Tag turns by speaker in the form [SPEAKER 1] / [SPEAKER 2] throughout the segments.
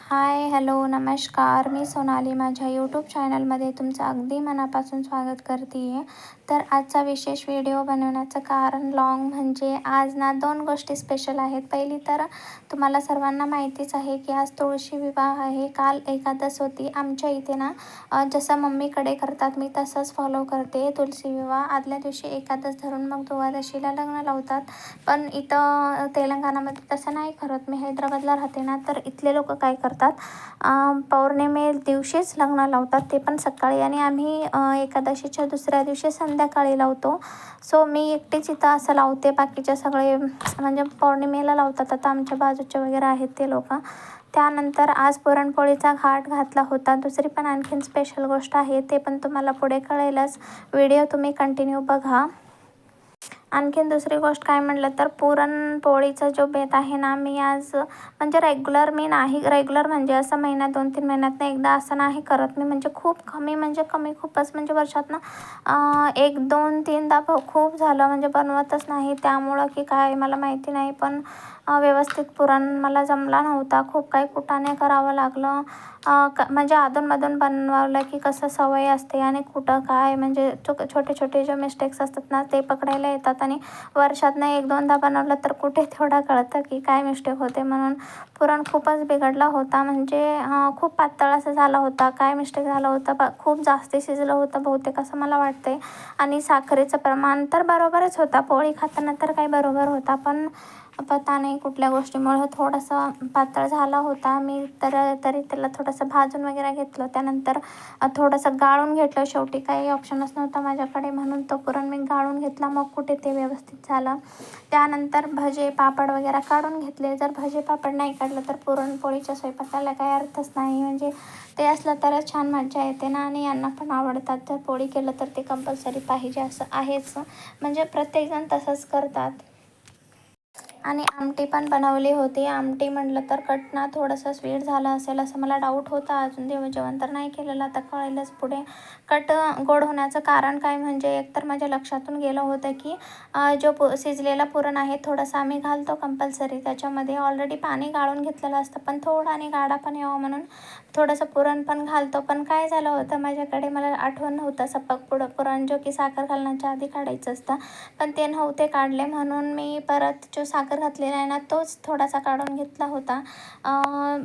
[SPEAKER 1] हाय, hello, नमस्कार. मी सोनाली माझ्या YouTube चॅनलमध्ये तुमचं अगदी मनापासून स्वागत करते आहे. तर आजचा विशेष व्हिडिओ बनवण्याचं कारण म्हणजे आज ना 2 गोष्टी स्पेशल आहेत. पहिली तर तुम्हाला सर्वांना माहितीच आहे की आज तुळशी विवाह आहे. काल एकादश होती. आमच्या इथे ना जसं मम्मीकडे करतात मी तसंच फॉलो करते. तुळशी विवाह आदल्या दिवशी एकादश धरून मग द्वादशीला लग्न लावतात. पण इथं तेलंगणामध्ये तसं नाही करत. मी हैदराबादला राहते ना, तर इथले लोक काय करतात, पौर्णिमे दिवशीच लग्न लावतात, ते पण सकाळी. आणि आम्ही एकादशीच्या दुसऱ्या दिवशी संध्याकाळी लावतो. सो मी एकटीच इथं असं लावते. बाकीचे सगळे म्हणजे पौर्णिमेला लावतात. आता आमच्या बाजूचे वगैरे आहेत ते लोक. त्यानंतर आज पुरणपोळीचा घाट घातला होता. दुसरी पण आणखीन स्पेशल गोष्ट आहे, ते पण तुम्हाला पुढे कळेलच. व्हिडिओ तुम्ही कंटिन्यू बघा. आणखीन दुसरी गोष्ट काय म्हटलं तर पुरणपोळीचा जो बेत आहे ना, मी आज म्हणजे रेग्युलर म्हणजे असं महिन्यात 2-3 महिन्यातनं एकदा असं नाही करत मी. म्हणजे खूप कमी, म्हणजे कमी खूपच, म्हणजे वर्षातनं 1-2-3दा खूप झालं म्हणजे बनवतच नाही. त्यामुळं की काय मला माहिती नाही, पण व्यवस्थित पुरण मला जमला नव्हता. खूप काही कुटाणे करावं लागलं. म्हणजे अधूनमधून बनवलं की कसं सवय असते आणि कुठं काय म्हणजे छोटे छोटे जे मिस्टेक्स असतात ना, ते पकडायला येतात. आणि वर्षातनं 1-2दा बनवलं तर कुठे थोडं कळतं की काय मिस्टेक होते. म्हणून पुरण खूपच बिघडला होता. म्हणजे खूप पातळ असं झाला होता. काय मिस्टेक झालं होतं, खूप जास्त शिजलं होतं बहुतेक असं मला वाटतंय. आणि साखरेचं प्रमाण तर बरोबरच होता. पोळी खाताना तर काही बरोबर होता, पण पता नाही कुठल्या गोष्टीमुळं थोडंसं पातळ झाला होता. मी तरी त्याला थोडंसं भाजून वगैरे घेतलं. त्यानंतर थोडंसं गाळून घेतलं. शेवटी काही ऑप्शनच नव्हता माझ्याकडे, म्हणून तो पुरण मी गाळून घेतला. मग कुठे ते व्यवस्थित झालं. त्यानंतर भजे पापड वगैरे काढून घेतले. जर भजे पापड नाही काढलं तर पुरणपोळीच्या स्वयंपाकाला काही अर्थच नाही. म्हणजे ते असलं तरच छान मजा येते ना, आणि यांना पण आवडतात. जर पोळी केलं तर ते कंपल्सरी पाहिजे असं आहेच. म्हणजे प्रत्येकजण तसंच करतात. आणि आमटी पण बनवली होती. आमटी म्हटलं तर कट थोडंसं स्वीट झालं असेल असं मला डाऊट होता. अजून जेवण तर नाही केलेलं, आता कळेलच पुढे. गोड होण्याचं कारण काय, म्हणजे एकतर माझ्या लक्षातून गेलं होतं की जो शिजलेला पुरण आहे थोडंसं आम्ही घालतो कंपल्सरी त्याच्यामध्ये. ऑलरेडी पाणी गाळून घेतलेलं असतं, पण थोडं आणि गाढा पण यावं म्हणून थोडंसं पुरण पण घालतो. पण काय झालं होतं माझ्याकडे, मला आठवण नव्हतं सपक पुरण जो की साखर घालण्याच्या आधी काढायचं असतं, पण ते नव्हते काढले. म्हणून मी परत जो साखर घातलेला आहे ना, तोच थोडासा काढून घेतला होता.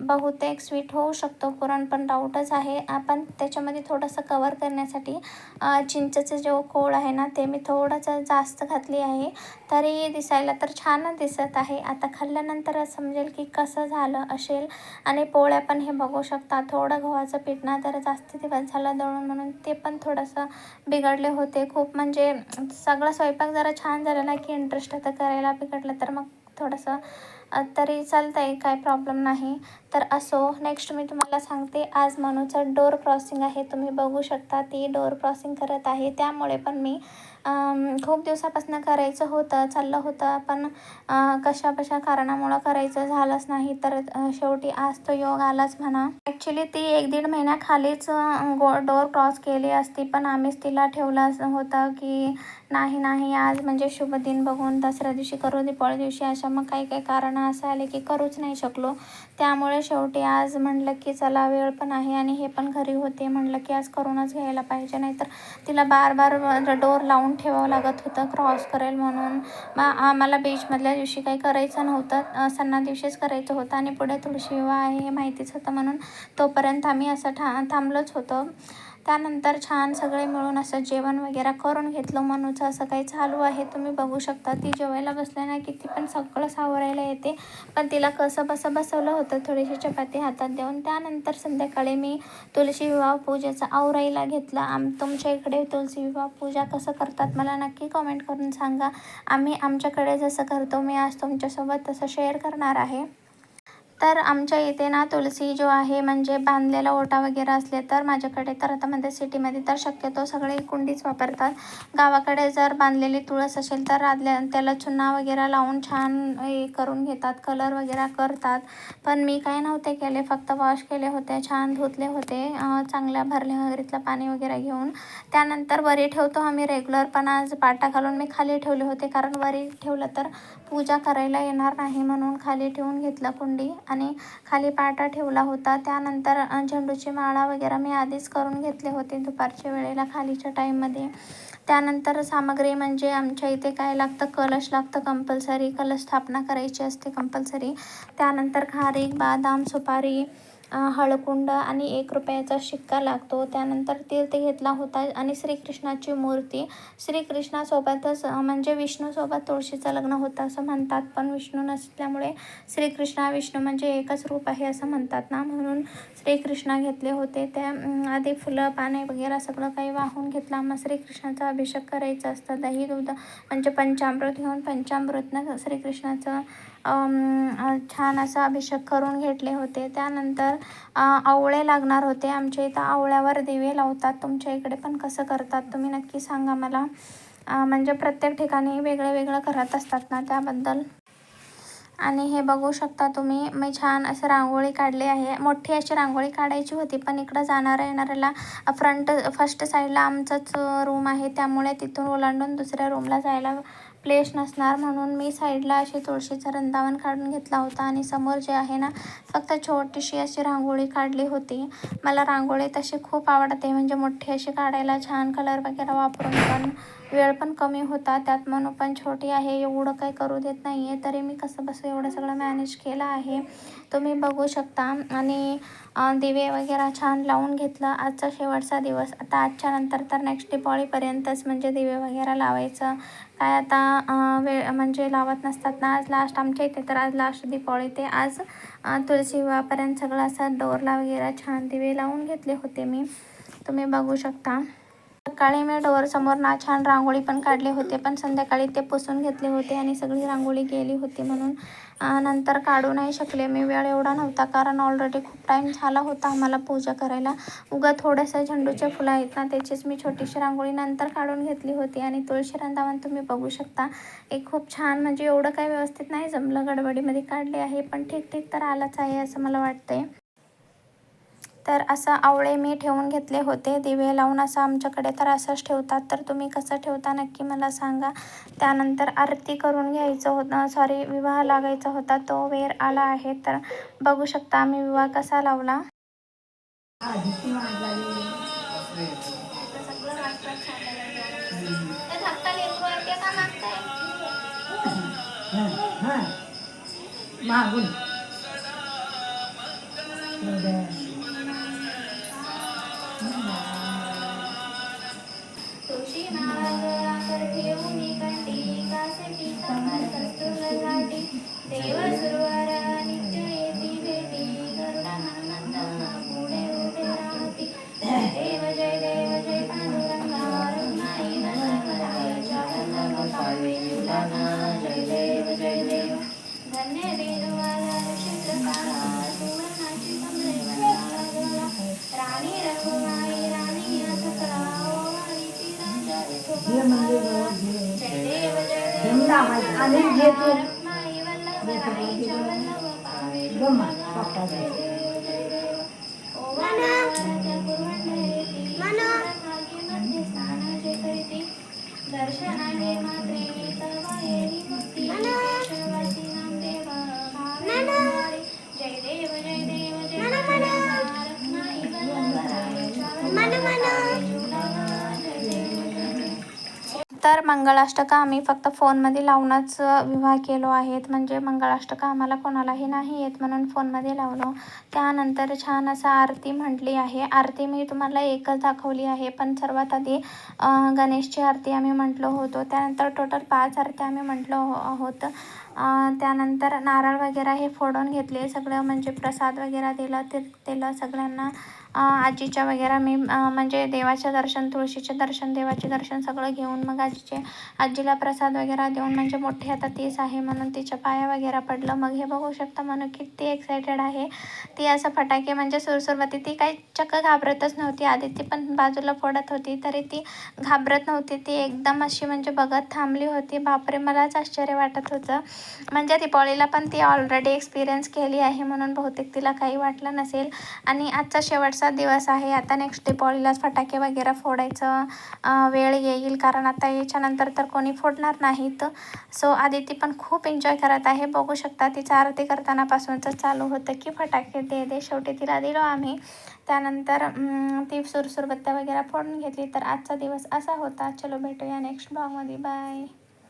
[SPEAKER 1] बहुतेक स्वीट होऊ शकतो पुरण, पण डाऊटच आहे. आपण त्याच्यामध्ये थोडंसं कवर करण्यासाठी चिंचेचं जो कोळ आहे ना, ते मी थोडंसं जास्त घातली आहे. तरी दिसायला तर छानच दिसत आहे. आता खाल्ल्यानंतरच समजेल की कसं झालं असेल. आणि पोळ्या पण हे बघू शकता, थोडं गव्हाचं पीठ ना तर जास्त दिवस झालं दळून, म्हणून ते पण थोडंसं बिघडले होते खूप. म्हणजे सगळं स्वयंपाक जरा छान झालं ना की इंटरेस्ट आता करायला. बिघडलं तर मग थोडंसं तरी चालतं आहे, काय प्रॉब्लेम नाही. तर असो, नेक्स्ट मी तुम्हाला सांगते. आज मनूचं डोर क्रॉसिंग आहे. तुम्ही बघू शकता ती डोर क्रॉसिंग करत आहे. त्यामुळे पण मी खूप दिवसापासून करायचं होतं, चाललं होतं, पण कशा कारणामुळं करायचं झालंच नाही. तर शेवटी आज तो योग आलाच म्हणा. ॲक्च्युली ती 1-1.5 महिन्याखालीच डोर क्रॉस केली असती, पण आम्हीच तिला ठेवलं होतं की नाही आज म्हणजे शुभ दिन बघून दसऱ्या दिवशी करू, दीपावली दिवशी, अशा मग काही कारणं असं आले की करूच नाही शकलो. त्यामुळे शेवटी आज म्हटलं की चला वेळ पण आहे आणि हे पण घरी होते, म्हटलं की आज करूनच घ्यायला पाहिजे. नाहीतर तिला बार डोर लावून ठेवावं लागत होतं क्रॉस करेल म्हणून. मग आम्हाला बीचमधल्या दिवशी काही करायचं नव्हतं, सणा दिवशीच करायचं होतं. आणि पुढे तुळशी विवाह आहे हे माहितीच होतं, म्हणून तोपर्यंत आम्ही असं थांबलोच होतो. त्यानंतर छान सगळे मिळून असं जेवण वगैरे करून घेतलं. मनूचं असं काही चालू आहे, तुम्ही बघू शकता. ती जेवायला बसल्या ना की ती पण सगळं सावरायला येते, पण तिला कसं बसवलं होतं थोडीशी चपाती हातात देऊन. त्यानंतर संध्याकाळी मी तुळशी विवाह पूजेचं आवरायला घेतलं. तुमच्या इकडे तुळशी विवाह पूजा कसं करतात मला नक्की कमेंट करून सांगा. आम्ही आमच्याकडे जसं करतो मी आज तुमच्यासोबत तसं शेअर करणार आहे. तर आमच्या इथे ना तुळशी जो आहे म्हणजे बांधलेला ओटा वगैरे असले तर माझ्याकडे, तर आता मध्ये सिटीमध्ये तर शक्यतो सगळे कुंडीच वापरतात. गावाकडे जर बांधलेली तुळस असेल तर त्याला चुना वगैरे लावून छान हे करून घेतात, कलर वगैरे करतात. पण मी काय नव्हते केले, फक्त वॉश केले होते, छान धुतले होते चांगल्या भरल्या वगैरेतलं पाणी वगैरे घेऊन. त्यानंतर वरी ठेवतो आम्ही रेग्युलर, पण आज पाटा घालून मी खाली ठेवले होते, कारण वरी ठेवलं तर पूजा करायला येणार नाही म्हणून खाली ठेवून घेतलं कुंडी आणि खाली पाटा ठेवला होता. त्यानंतर झेंडूची माळा वगैरे मी आधीच करून घेतले होते दुपारच्या वेळेला खालीच्या टाईममध्ये. त्यानंतर सामग्री म्हणजे आमच्या इथे काय लागतं, कलश लागतं कंपल्सरी, कलश स्थापना करायची असते कंपल्सरी. त्यानंतर खारीक, बदाम, सुपारी, हळकुंड आणि 1 रुपयाचा शिक्का लागतो. त्यानंतर तीर्थ घेतला होता आणि श्रीकृष्णाची मूर्ती. श्रीकृष्णासोबतच म्हणजे विष्णूसोबत तुळशीचं लग्न होतं असं म्हणतात, पण विष्णू नसल्यामुळे श्रीकृष्ण विष्णू म्हणजे एकच रूप आहे असं म्हणतात ना, म्हणून श्रीकृष्ण घेतले होते. त्या आधी फुलं पाने वगैरे सगळं काही वाहून घेतलं. मग श्रीकृष्णाचा अभिषेक करायचा असतं. दही दूध म्हणजे पंचामृत घेऊन पंचामृतनं श्रीकृष्णाचं छान असा अभिषेक करून घेतले होते. त्यानंतर आवळे लागणार होते. आमच्या इथं आवळ्यावर दिवे लावतात. तुमच्या इकडे पण कसं करतात तुम्ही नक्की सांगा मला. म्हणजे प्रत्येक ठिकाणी वेगळं वेगळं करत असतात ना, त्याबद्दल. आणि हे बघू शकता तुम्ही, मी छान असं रांगोळी काढली आहे. मोठी अशी रांगोळी काढायची होती, पण इकडं जाणाऱ्या येणाऱ्याला फर्स्ट साईडला आमचाच रूम आहे, त्यामुळे तिथून ओलांडून दुसऱ्या रूमला जायला प्लेस नसणार, म्हणून मी साईडला अशी तुळशीचं वृंदावन काढून घेतला होता आणि समोर जे आहे ना, फक्त छोटीशी अशी रांगोळी काढली होती. मला रांगोळी तशी खूप आवडते, म्हणजे मोठी अशी काढायला, छान कलर वगैरे वापरून, पण वेळ पण कमी होता त्यात, म्हणून पण छोटी आहे, एवढं काही करू देत नाही आहे, तरी मी कसं बसं एवढं सगळं मॅनेज केलं आहे, तुम्ही बघू शकता. आणि दिवे वगैरे छान लावून घेतलं. आजचा शेवटचा दिवस. आता आजच्या नंतर तर नेक्स्ट दिवाळीपर्यंतच म्हणजे दिवे वगैरे लावायचं काय आता वेळ म्हणजे लावत नसतात ना. आज लास्ट आमच्या इथे, तर आज लास्ट दिवाळी ते आज तुळशी विवाहापर्यंत सगळं असं डोरला वगैरे छान दिवे लावून घेतले होते मी, तुम्ही बघू शकता. सकाळी मी डोअरसमोर ना छान रांगोळी पण काढले होते, पण संध्याकाळी ते पुसून घेतले होते आणि सगळी रांगोळी गेली होती, म्हणून नंतर काढू नाही शकले मी. वेळ एवढा नव्हता, कारण ऑलरेडी खूप टाईम झाला होता आम्हाला पूजा करायला. उगा थोडंसं झेंडूचे फुलं आहेत ना, त्याचीच मी छोटीशी रांगोळी नंतर काढून घेतली होती. आणि तुळशी वृंदावन तुम्ही बघू शकता, एक खूप छान, म्हणजे एवढं काही व्यवस्थित नाही जमलं, गडबडीमध्ये काढले आहे, पण ठीक ठीक तर आलंच आहे असं मला वाटतंय. तर असं आवळे मी ठेवून घेतले होते दिवे लावून. असं आमच्याकडे तर असंच ठेवतात, तर तुम्ही कसं ठेवता नक्की मला सांगा. त्यानंतर आरती करून घ्यायचं होतं, सॉरी विवाह लागायचा होता, तो वेळ आला आहे. तर बघू शकता आम्ही विवाह कसा लावला. तुळशी नारळ आकर ठेवूनी कंठी, कासे पीतांबर कस्तुर घाटी, देव सुरवार नित्य येती भेटी, गरुडा हनुमंत पुढे उभे राहती. जय देव जय पांडुरंगा, रखुमाई वल्लभरायाच्या वल्लभ पावे जीवलगा. जय देव धन्य वेदवाला ऋषित्रकाळा, सुवर्णाची कमळे वंदाला गळा, राणी रखुमाई राणी असकळा, ओवाळीची राजा विठोबा. जय देव रखुमाई वल्लभरायाच्या वल्लभ पावे जीवलगा. जय देव ओवाळा राजा कुरवंडे भाग्यमध्ये स्नान जे करीती, दर्शनाने मात्रे तवा येई मुक्ती, केशवासी नामदेव भावे वारी. जय देव जय रखुमाई वल्लभरायाच्या वल्लभ पावे जीवलगा. जय देव. तर मंगलाष्टका आम्ही फक्त फोनमध्ये लावूनच विवाह केलो आहेत, म्हणजे मंगलाष्टका आम्हाला कोणालाही नाही येत, म्हणून फोनमध्ये लावलो. त्यानंतर छान असं आरती म्हटली आहे. आरती मी तुम्हाला एकच दाखवली आहे, पण सर्वात आधी गणेशची आरती आम्ही म्हटलो होतो. त्यानंतर टोटल 5 आरती आम्ही म्हटलो आहोत. त्यानंतर नारळ वगैरे हे फोडून घेतले सगळं, म्हणजे प्रसाद वगैरे दिलं सगळ्यांना. आजीच्या वगैरे मी म्हणजे देवाचे दर्शन, तुळशीचे दर्शन, देवाचे दर्शन सगळं घेऊन मग आजीला प्रसाद वगैरे देऊन, म्हणजे मोठी आता तीच आहे म्हणून तिच्या पाया वगैरे पडलं. मग हे बघू शकता म्हणून किती एक्सायटेड आहे ती. असं फटाके म्हणजे सुरसुरवती, ती काही चक्क घाबरतच नव्हती. आधी ती पण बाजूला फोडत होती, तरी ती घाबरत नव्हती, ती एकदम अशी म्हणजे बघत थांबली होती. बापरे, मलाच आश्चर्य वाटत होतं. म्हणजे दीपावलीला पण ती ऑलरेडी एक्सपिरियन्स केली आहे, म्हणून बहुतेक तिला काही वाटलं नसेल. आणि आजचा शेवटचा दिवस आहे. आता नेक्स्ट दीपावलीलाच फटाके वगैरे फोडायचं वेळ येईल, कारण आता याच्यानंतर तर कोणी फोडणार नाहीत. सो आदिती पण खूप एन्जॉय करत आहे. बघू शकता तिचं आरती करतानापासूनच चालू होतं की फटाके दे दे. शेवटी तिला दिलो आम्ही. त्यानंतर ती सुरसुरबत्त्या वगैरे फोडून घेतली. तर आजचा दिवस असा होता. चलो भेटूया नेक्स्ट ब्लॉगमध्ये. बाय.